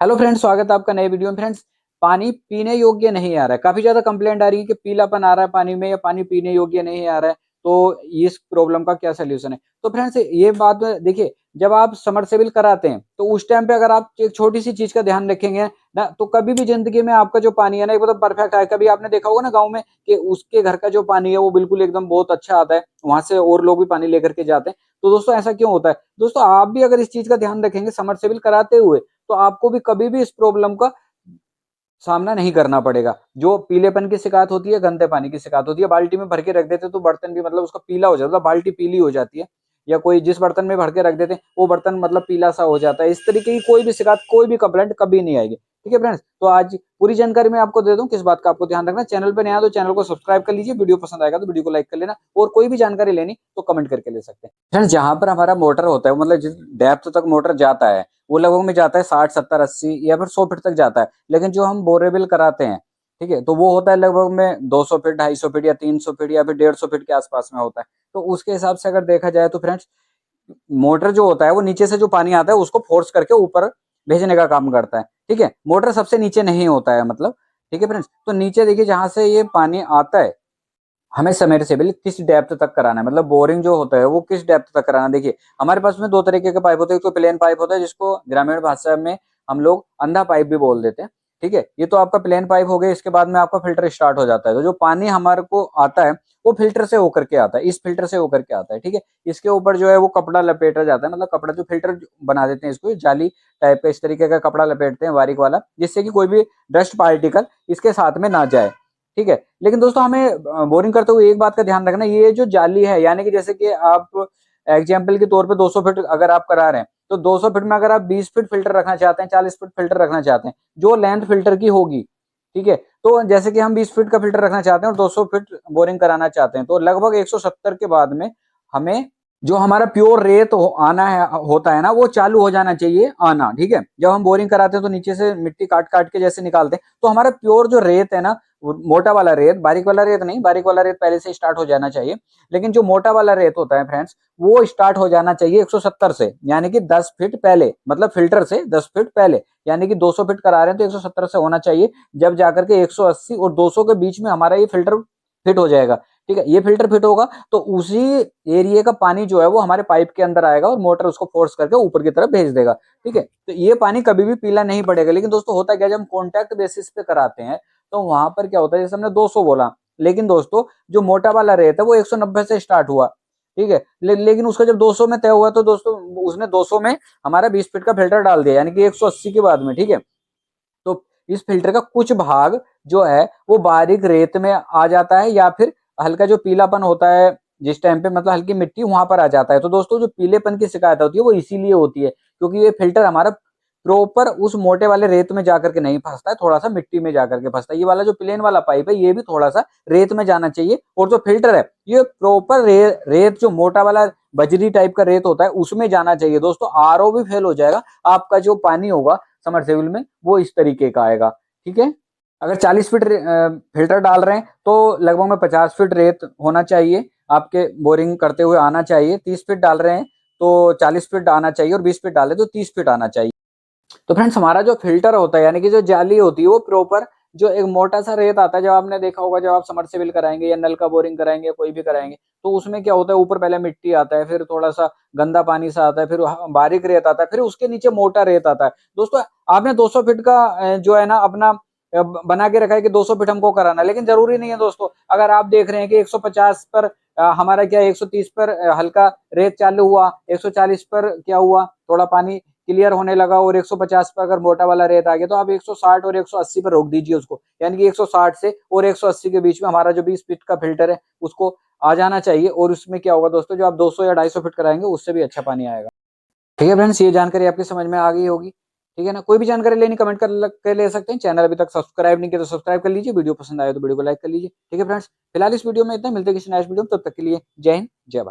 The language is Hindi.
हेलो फ्रेंड्स, स्वागत है आपका नए वीडियो में। फ्रेंड्स, पानी पीने योग्य नहीं आ रहा है। काफी ज्यादा कंप्लेंट आ रही है कि पीलापन आ रहा है पानी में या पानी पीने योग्य नहीं आ रहा है। तो इस प्रॉब्लम का क्या सोल्यूशन है? तो फ्रेंड्स, ये बात देखिए, जब आप समरसेबिल कराते हैं तो उस टाइम पे अगर आप एक छोटी सी चीज का ध्यान रखेंगे ना, तो कभी भी जिंदगी में आपका जो पानी है ना एकदम परफेक्ट है। कभी आपने देखा होगा ना गाँव में कि उसके घर का जो पानी है वो बिल्कुल एकदम बहुत अच्छा आता है, वहां से और लोग भी पानी लेकर के जाते हैं। तो दोस्तों, ऐसा क्यों होता है? दोस्तों, आप भी अगर इस चीज का ध्यान रखेंगे समरसेबिल कराते हुए, तो आपको भी कभी भी इस प्रॉब्लम का सामना नहीं करना पड़ेगा। जो पीलेपन की शिकायत होती है, गंदे पानी की शिकायत होती है, बाल्टी में भर के रख देते तो बर्तन भी मतलब उसका पीला हो जाता है, बाल्टी पीली हो जाती है। या कोई जिस बर्तन में भर के रख देते हैं वो बर्तन मतलब पीला सा हो जाता है। इस तरीके की कोई भी शिकायत, कोई भी कंप्लेंट कभी नहीं आएगी। ठीक है फ्रेंड्स, तो आज पूरी जानकारी मैं आपको दे दूं किस बात का आपको ध्यान रखना। चैनल पर नया तो चैनल को सब्सक्राइब कर लीजिए, वीडियो पसंद आएगा तो वीडियो को लाइक कर लेना, और कोई भी जानकारी लेनी तो कमेंट करके ले सकते हैं। फ्रेंड्स, जहां पर हमारा मोटर होता है, मतलब जिस डेप्थ तक मोटर जाता है वो लगभग में जाता है 60, 70, 80 या फिर 100 फीट तक जाता है। लेकिन जो हम बोरेबिल कराते हैं, ठीक है, तो वो होता है लगभग में 200 फीट, 250 फीट या 300 फीट या फिर 150 फीट के आसपास में होता है। तो उसके हिसाब से अगर देखा जाए तो फ्रेंड्स, मोटर जो होता है वो नीचे से जो पानी आता है उसको फोर्स करके ऊपर भेजने का काम करता है। ठीक है, मोटर सबसे नीचे नहीं होता है मतलब। ठीक है फ्रेंड्स, तो नीचे देखिए जहां से ये पानी आता है, हमें सबमर्सिबल किस डेप्थ तक कराना है, मतलब बोरिंग जो होता है वो किस डेप्थ तक कराना है। देखिए, हमारे पास में दो तरीके के पाइप होते हैं। एक तो प्लेन पाइप होता है जिसको ग्रामीण भाषा में हम लोग अंधा पाइप भी बोल देते हैं। ठीक है, ये तो आपका प्लेन पाइप हो गया। इसके बाद में आपका फिल्टर स्टार्ट हो जाता है। तो जो पानी हमारे को आता है वो फिल्टर से होकर के आता है, इस फिल्टर से होकर के आता है। ठीक है, इसके ऊपर जो है वो कपड़ा लपेटा जाता है, मतलब कपड़ा जो फिल्टर बना देते हैं इसको जाली टाइप का, इस तरीके का कपड़ा लपेटते हैं बारीक वाला, जिससे कि कोई भी डस्ट पार्टिकल इसके साथ में ना जाए। ठीक है, लेकिन दोस्तों हमें बोरिंग करते हुए एक बात का ध्यान रखना, ये जो जाली है, यानी कि जैसे कि आप एग्जाम्पल के तौर पे 200 फीट अगर आप करा रहे हैं, तो 200 फीट में अगर आप 20 फीट फिल्टर रखना चाहते हैं, 40 फीट फिल्टर रखना चाहते हैं, जो लेंथ फिल्टर की होगी, ठीक है, तो जैसे कि हम 20 फीट का फिल्टर रखना चाहते हैं और 200 फीट बोरिंग कराना चाहते हैं, तो लगभग 170 के बाद में हमें जो हमारा प्योर रेत आना है होता है ना, वो चालू हो जाना चाहिए आना। ठीक है, जब हम बोरिंग कराते हैं तो नीचे से मिट्टी काट काट के जैसे निकालते हैं, तो हमारा प्योर जो रेत है ना, मोटा वाला रेत, बारीक वाला रेत नहीं, बारीक वाला रेत पहले से स्टार्ट हो जाना चाहिए। लेकिन जो मोटा वाला रेत होता है फ्रेंड्स, वो स्टार्ट हो जाना चाहिए 170 से, यानी कि 10 फीट पहले, मतलब फिल्टर से 10 फीट पहले। यानी कि 200 फीट करा रहे हैं तो 170 से होना चाहिए, जब जाकर के 180 और 200 के बीच में हमारा ये फिल्टर फिट हो जाएगा। ठीक है, ये फिल्टर फिट होगा तो उसी एरिया का पानी जो है वो हमारे पाइप के अंदर आएगा और मोटर उसको फोर्स करके ऊपर की तरफ भेज देगा। ठीक है, तो ये पानी कभी भी पीला नहीं पड़ेगा। लेकिन दोस्तों होता क्या, जब हम कॉन्टैक्ट बेसिस पे कराते हैं तो वहां पर क्या होता है, जैसे हमने 200 बोला, लेकिन दोस्तों जो मोटा वाला रेत है वो 190 से स्टार्ट हुआ। ठीक है, लेकिन उसका जब 200 में तय हुआ तो दोस्तों उसने 200 में हमारा 20 फीट का फिल्टर डाल दिया, यानी कि 180 के बाद में। ठीक है, तो इस फिल्टर का कुछ भाग जो है वो बारीक रेत में आ जाता है, या फिर हल्का जो पीलापन होता है जिस टाइम पे, मतलब हल्की मिट्टी वहां पर आ जाता है। तो दोस्तों जो पीलेपन की शिकायत होती है वो इसीलिए होती है क्योंकि ये फिल्टर हमारा प्रॉपर उस मोटे वाले रेत में जाकर के नहीं फंसता है, थोड़ा सा मिट्टी में जाकर के फंसता है। ये वाला जो प्लेन वाला पाइप है ये भी थोड़ा सा रेत में जाना चाहिए, और जो फिल्टर है ये प्रॉपर रेत जो मोटा वाला बजरी टाइप का रेत होता है उसमें जाना चाहिए। दोस्तों आरओ भी फेल हो जाएगा, आपका जो पानी होगा समरसेबल में वो इस तरीके का आएगा। ठीक है, अगर 40 फीट फिल्टर डाल रहे हैं तो लगभग में 50 फीट रेत होना चाहिए, आपके बोरिंग करते हुए आना चाहिए। 30 फीट डाल रहे हैं तो 40 फीट आना चाहिए, और 20 फीट डाले तो 30 फीट आना चाहिए। तो फ्रेंड्स, हमारा जो फिल्टर होता है, यानी कि जो जाली होती है, वो प्रॉपर जो एक मोटा सा रेत आता है, जब आपने देखा होगा जब आप समरसेबल कराएंगे या नल का बोरिंग कराएंगे या कोई भी कराएंगे, तो उसमें क्या होता है, ऊपर पहले मिट्टी आता है, फिर थोड़ा सा गंदा पानी सा आता है, फिर बारीक रेत आता है, फिर उसके नीचे मोटा रेत आता है। दोस्तों आपने 200 फीट का जो है ना अपना बना के रखा है कि 200 फीट हमको कराना है, लेकिन जरूरी नहीं है दोस्तों। अगर आप देख रहे हैं कि 150 पर हमारा क्या 130 पर हल्का रेत चालू हुआ, 140 पर क्या हुआ, थोड़ा पानी क्लियर होने लगा, और 150 पर अगर मोटा वाला रेत आ गया, तो आप 160 और 180 पर रोक दीजिए उसको। यानी कि 160 से और 180 के बीच में हमारा जो 20 फीट का फिल्टर है उसको आ जाना चाहिए। और उसमें क्या होगा दोस्तों, जो आप 200 या 250 फीट कराएंगे उससे भी अच्छा पानी आएगा। ठीक है फ्रेंड्स, ये जानकारी आपकी समझ में आ गई होगी। ठीक है ना, कोई भी जानकारी लेनी कमेंट कर ले सकते हैं। चैनल अभी तक सब्सक्राइब नहीं किया तो सब्सक्राइब कर लीजिए, वीडियो पसंद आए तो वीडियो को लाइक कर लीजिए। ठीक है फ्रेंड्स, फिलहाल इस वीडियो में इतना, मिलते हैं किसी नेक्स्ट वीडियो में, तब तक के लिए जय हिंद, जय भारत।